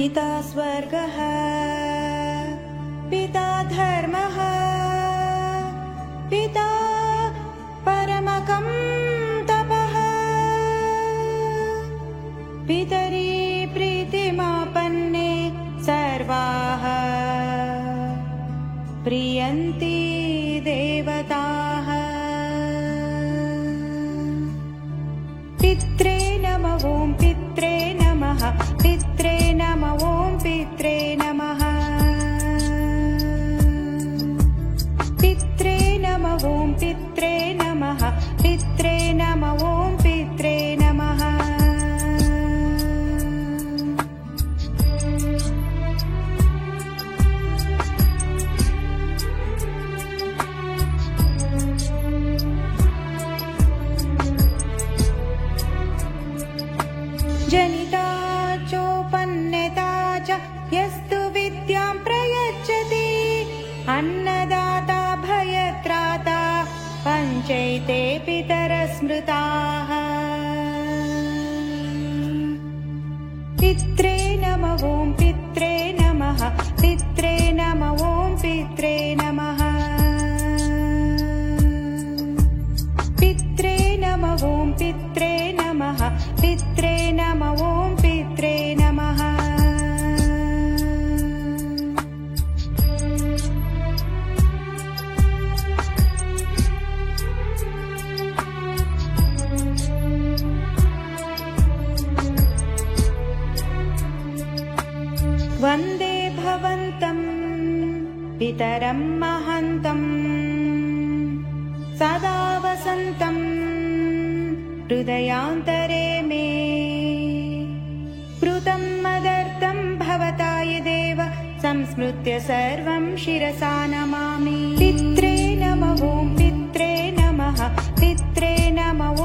पिता स्वर्गः पिता धर्मः पिता परमकं तपः पितरी प्रीतिमापन्ने सर्वाः प्रियन्ति देवताः पित्रे नमः ॐ पित्रे नमः पित्रे नमः ॐ पित्रे नमः पित्रे नमः ॐ पित्रे नमः पित्रे नमः ॐ पित्रे नमः जनिता चोपन्नता च यस्तु विद्यां प्रयच्छति अन्नदाता भयत्राता पञ्चैते पितरः स्मृताः पित्रे नमः ॐ पित्रे नमः पित्रे नमः ॐ पित्रे नमः पित्रे नमः ॐ पित्रे नमः पित्रे नमः ॐ पित्रे नमः वन्दे भवन्तं पितरं महान्तं सदा वसन्तं हृदयान्तरे मे कृतं मदर्थं भवता यदेव संस्मृत्य सर्वं शिरसा नमामि पित्रे नमः ॐ पित्रे नमः पित्रे नमः